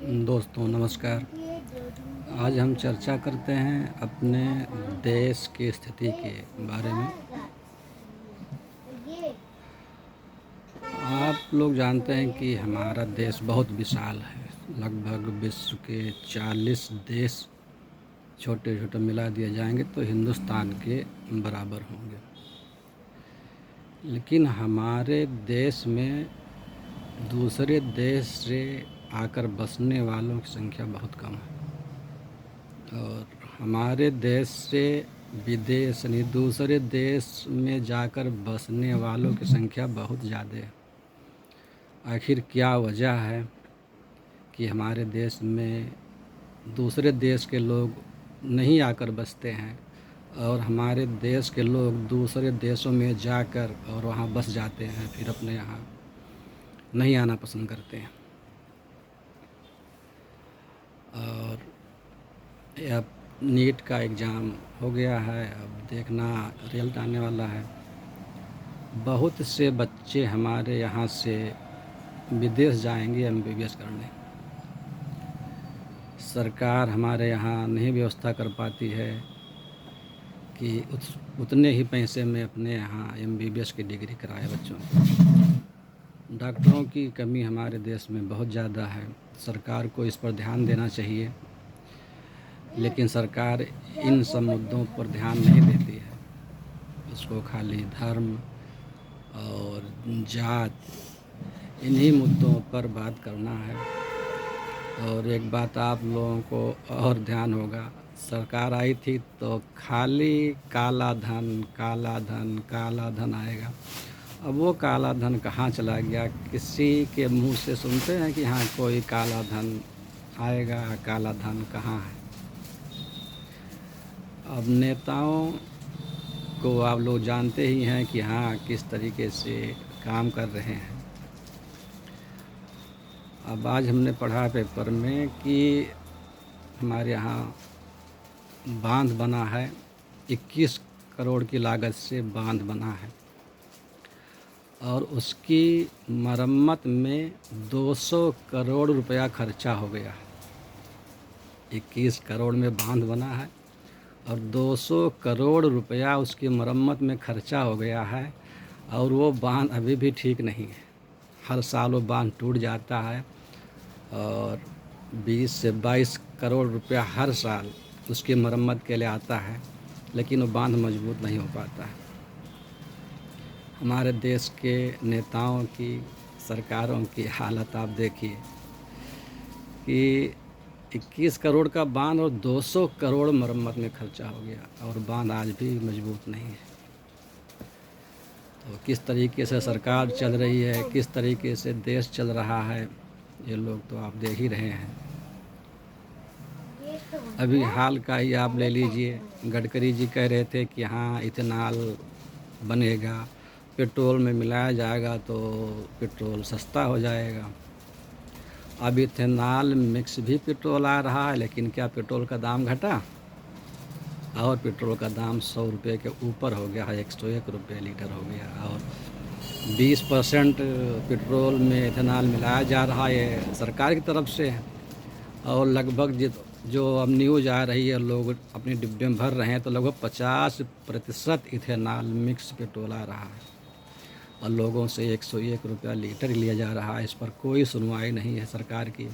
दोस्तों नमस्कार। आज हम चर्चा करते हैं अपने देश की स्थिति के बारे में। आप लोग जानते हैं कि हमारा देश बहुत विशाल है। लगभग विश्व के 40 देश छोटे छोटे मिला दिए जाएंगे तो हिंदुस्तान के बराबर होंगे। लेकिन हमारे देश में दूसरे देश से आकर बसने वालों की संख्या बहुत कम है और हमारे देश से विदेश यानी दूसरे देश में जाकर बसने वालों की संख्या बहुत ज़्यादा है। आखिर क्या वजह है कि हमारे देश में दूसरे देश के लोग नहीं आकर बसते हैं और हमारे देश के लोग दूसरे देशों में जाकर और वहाँ बस जाते हैं, फिर अपने यहाँ नहीं आना पसंद करते हैं। और अब नीट का एग्ज़ाम हो गया है, अब देखना रिजल्ट आने वाला है। बहुत से बच्चे हमारे यहाँ से विदेश जाएंगे एमबीबीएस करने। सरकार हमारे यहाँ नहीं व्यवस्था कर पाती है कि उतने ही पैसे में अपने यहाँ एमबीबीएस की डिग्री कराए बच्चों को। डॉक्टरों की कमी हमारे देश में बहुत ज़्यादा है। सरकार को इस पर ध्यान देना चाहिए, लेकिन सरकार इन सब मुद्दों पर ध्यान नहीं देती है। उसको खाली धर्म और जात इन्हीं मुद्दों पर बात करना है। और एक बात आप लोगों को और ध्यान होगा, सरकार आई थी तो खाली काला धन काला धन काला धन आएगा। अब वो काला धन कहाँ चला गया? किसी के मुंह से सुनते हैं कि हाँ कोई काला धन आएगा, काला धन कहाँ है? अब नेताओं को आप लोग जानते ही हैं कि हाँ किस तरीके से काम कर रहे हैं। अब आज हमने पढ़ा पेपर में कि हमारे यहाँ बांध बना है, 21 करोड़ की लागत से बांध बना है और उसकी मरम्मत में 200 करोड़ रुपया खर्चा हो गया। 21 करोड़ में बांध बना है और 200 करोड़ रुपया उसकी मरम्मत में खर्चा हो गया है और वो बांध अभी भी ठीक नहीं है। हर साल वो बांध टूट जाता है और 20 से 22 करोड़ रुपया हर साल उसकी मरम्मत के लिए आता है, लेकिन वो बांध मजबूत नहीं हो पाता है। हमारे देश के नेताओं की, सरकारों की हालत आप देखिए कि 21 करोड़ का बांध और 200 करोड़ मरम्मत में खर्चा हो गया और बांध आज भी मजबूत नहीं है। तो किस तरीके से सरकार चल रही है, किस तरीके से देश चल रहा है, ये लोग तो आप देख ही रहे हैं। अभी हाल का ही आप ले लीजिए, गडकरी जी कह रहे थे कि हाँ इथेनॉल बनेगा, पेट्रोल में मिलाया जाएगा तो पेट्रोल सस्ता हो जाएगा। अब इथेनॉल मिक्स भी पेट्रोल आ रहा है, लेकिन क्या पेट्रोल का दाम घटा? और पेट्रोल का दाम 100 रुपये के ऊपर हो गया है, 101 रुपये लीटर हो गया। और 20% पेट्रोल में इथेनॉल मिलाया जा रहा है सरकार की तरफ से। और लगभग जो अब न्यूज़ आ रही है, लोग अपने डिब्बे में भर रहे हैं तो लगभग 50% इथेनॉल मिक्स पेट्रोल आ रहा है और लोगों से 101 रुपया लीटर लिया जा रहा है। इस पर कोई सुनवाई नहीं है सरकार की।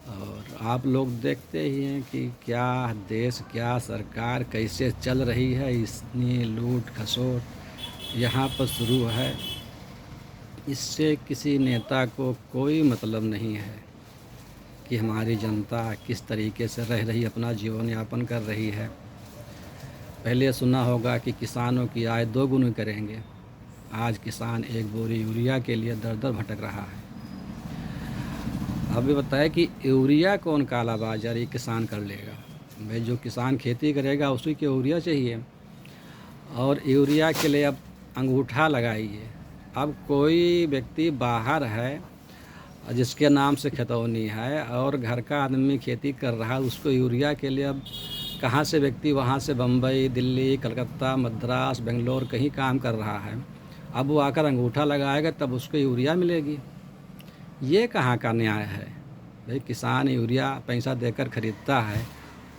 और आप लोग देखते ही हैं कि क्या देश, क्या सरकार कैसे चल रही है। इतनी लूट खसोट यहाँ पर शुरू है, इससे किसी नेता को कोई मतलब नहीं है कि हमारी जनता किस तरीके से रह रही, अपना जीवन यापन कर रही है। पहले सुना होगा कि किसानों की आय 2 गुनी करेंगे, आज किसान एक बोरी यूरिया के लिए दर दर भटक रहा है। अभी बताया कि यूरिया कौन काला बाजारी किसान कर लेगा? भाई जो किसान खेती करेगा उसी को यूरिया चाहिए और यूरिया के लिए अब अंगूठा लगाइए। अब कोई व्यक्ति बाहर है जिसके नाम से खतौनी है और घर का आदमी खेती कर रहा है, उसको यूरिया के लिए अब कहाँ से व्यक्ति वहाँ से बम्बई, दिल्ली, कलकत्ता, मद्रास, बेंगलोर कहीं काम कर रहा है, अब वो आकर अंगूठा लगाएगा तब उसको यूरिया मिलेगी। ये कहाँ का न्याय है? भाई किसान यूरिया पैसा देकर ख़रीदता है,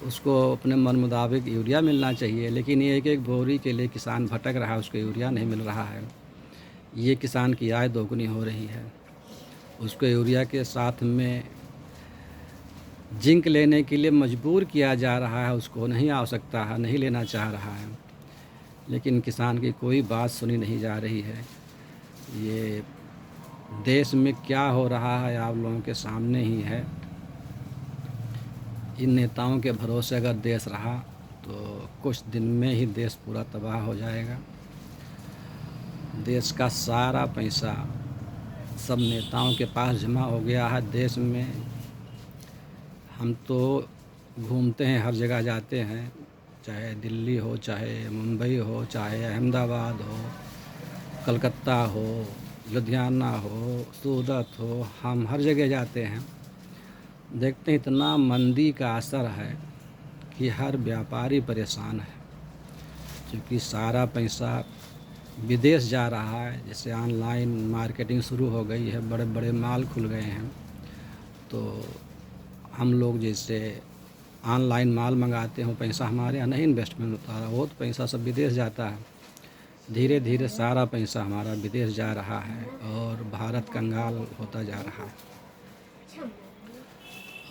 उसको अपने मन मुताबिक यूरिया मिलना चाहिए, लेकिन ये एक बोरी के लिए किसान भटक रहा है, उसको यूरिया नहीं मिल रहा है। ये किसान की आय दोगुनी हो रही है। उसको यूरिया के साथ में जिंक लेने के लिए मजबूर किया जा रहा है, उसको नहीं आवश्यकता है, नहीं लेना चाह रहा है, लेकिन किसान की कोई बात सुनी नहीं जा रही है। ये देश में क्या हो रहा है आप लोगों के सामने ही है। इन नेताओं के भरोसे अगर देश रहा तो कुछ दिन में ही देश पूरा तबाह हो जाएगा। देश का सारा पैसा सब नेताओं के पास जमा हो गया है देश में। हम तो घूमते हैं, हर जगह जाते हैं, चाहे दिल्ली हो, चाहे मुंबई हो, चाहे अहमदाबाद हो, कलकत्ता हो, लुधियाना हो, सूरत हो, हम हर जगह जाते हैं। देखते हैं इतना मंदी का असर है कि हर व्यापारी परेशान है, क्योंकि सारा पैसा विदेश जा रहा है। जैसे ऑनलाइन मार्केटिंग शुरू हो गई है, बड़े बड़े मॉल खुल गए हैं, तो हम लोग जैसे ऑनलाइन माल मंगाते हैं, पैसा हमारे यहाँ नहीं इन्वेस्टमेंट होता है, वो तो पैसा सब विदेश जाता है। धीरे धीरे सारा पैसा हमारा विदेश जा रहा है और भारत कंगाल होता जा रहा है।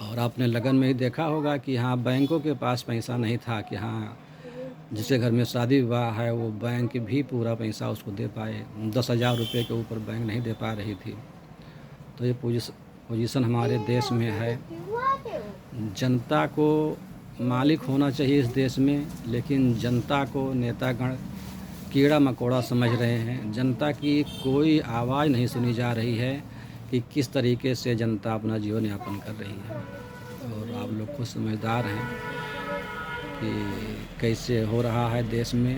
और आपने लगन में ही देखा होगा कि हाँ, बैंकों के पास पैसा नहीं था कि हाँ, जिसके घर में शादी विवाह है वो बैंक भी पूरा पैसा उसको दे पाए। 10,000 रुपये के ऊपर बैंक नहीं दे पा रही थी। तो ये पोजीशन हमारे देश में है। जनता को मालिक होना चाहिए इस देश में, लेकिन जनता को नेतागण कीड़ा मकोड़ा समझ रहे हैं। जनता की कोई आवाज़ नहीं सुनी जा रही है कि किस तरीके से जनता अपना जीवन यापन कर रही है। और आप लोग खुद समझदार हैं कि कैसे हो रहा है देश में।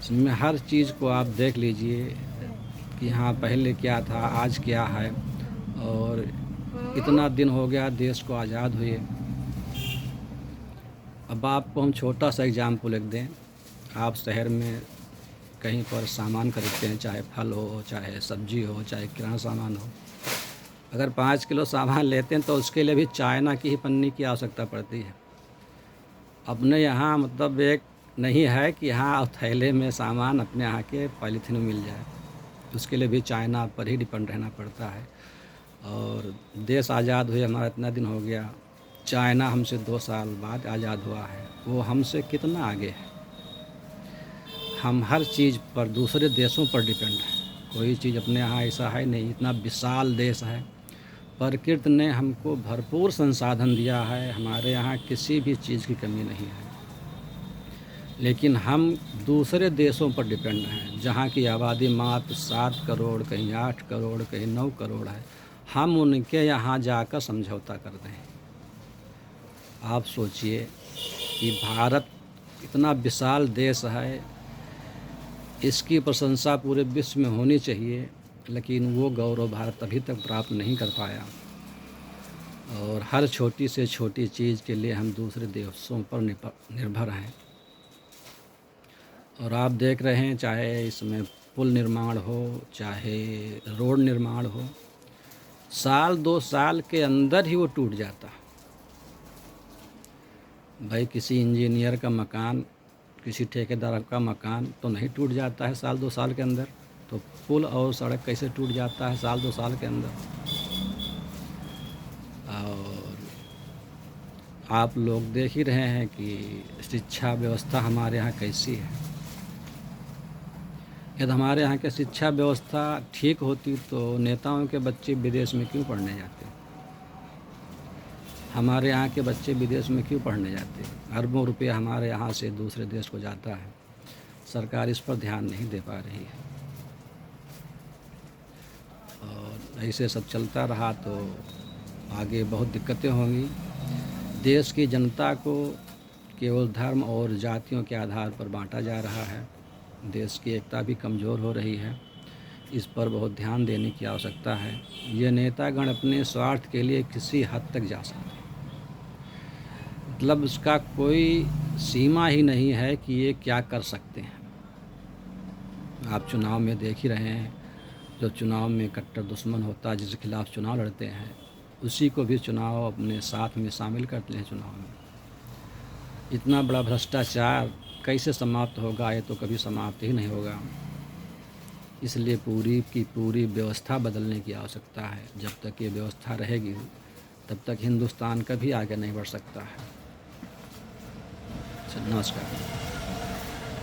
इसमें हर चीज़ को आप देख लीजिए कि हाँ, पहले क्या था, आज क्या है, और इतना दिन हो गया देश को आज़ाद हुए। अब आपको हम छोटा सा एग्जाम्पल लिख दें। आप शहर में कहीं पर सामान खरीदते हैं, चाहे फल हो, चाहे सब्जी हो, चाहे किराना सामान हो। अगर 5 किलो सामान लेते हैं तो उसके लिए भी चाइना की ही पन्नी की आवश्यकता पड़ती है। अपने यहाँ मतलब एक नहीं है कि हाँ, थैले में सामान अपने यहाँ के पॉलीथीन में मिल जाए, उसके लिए भी चाइना पर ही डिपेंड रहना पड़ता है। और देश आज़ाद हुए हमारा इतना दिन हो गया, चाइना हमसे 2 साल बाद आज़ाद हुआ है, वो हमसे कितना आगे है। हम हर चीज़ पर दूसरे देशों पर डिपेंड है, कोई चीज़ अपने यहाँ ऐसा है नहीं। इतना विशाल देश है, प्रकृति ने हमको भरपूर संसाधन दिया है, हमारे यहाँ किसी भी चीज़ की कमी नहीं है, लेकिन हम दूसरे देशों पर डिपेंड हैं, जहाँ की आबादी मात्र 7 करोड़, कहीं 8 करोड़, कहीं 9 करोड़ है। हम उनके यहाँ जाकर समझौता कर रहे हैं। आप सोचिए कि भारत इतना विशाल देश है, इसकी प्रशंसा पूरे विश्व में होनी चाहिए, लेकिन वो गौरव भारत अभी तक प्राप्त नहीं कर पाया। और हर छोटी से छोटी चीज़ के लिए हम दूसरे देशों पर निर्भर हैं। और आप देख रहे हैं, चाहे इसमें पुल निर्माण हो, चाहे रोड निर्माण हो, साल 2 साल के अंदर ही वो टूट जाता। भाई किसी इंजीनियर का मकान, किसी ठेकेदार का मकान तो नहीं टूट जाता है साल 2 साल के अंदर, तो पुल और सड़क कैसे टूट जाता है साल 2 साल के अंदर। और आप लोग देख ही रहे हैं कि शिक्षा व्यवस्था हमारे यहाँ कैसी है। यदि हमारे यहाँ की शिक्षा व्यवस्था ठीक होती तो नेताओं के बच्चे विदेश में क्यों पढ़ने जाते? हमारे यहाँ के बच्चे विदेश में क्यों पढ़ने जाते? अरबों रुपया हमारे यहाँ से दूसरे देश को जाता है। सरकार इस पर ध्यान नहीं दे पा रही है। और ऐसे सब चलता रहा तो आगे बहुत दिक्कतें होंगी। देश की जनता को केवल धर्म और जातियों के आधार पर बांटा जा रहा है। देश की एकता भी कमज़ोर हो रही है। इस पर बहुत ध्यान देने की आवश्यकता है। ये नेतागण अपने स्वार्थ के लिए किसी हद तक जा सकते हैं, मतलब उसका कोई सीमा ही नहीं है कि ये क्या कर सकते हैं। आप चुनाव में देख ही रहे हैं, जो चुनाव में कट्टर दुश्मन होता है, जिसके खिलाफ चुनाव लड़ते हैं, उसी को भी चुनाव अपने साथ में शामिल करते हैं चुनाव में। इतना बड़ा भ्रष्टाचार कैसे समाप्त होगा, ये तो कभी समाप्त ही नहीं होगा। इसलिए पूरी की पूरी व्यवस्था बदलने की आवश्यकता है। जब तक ये व्यवस्था रहेगी तब तक हिंदुस्तान कभी आगे नहीं बढ़ सकता है। नमस्कार।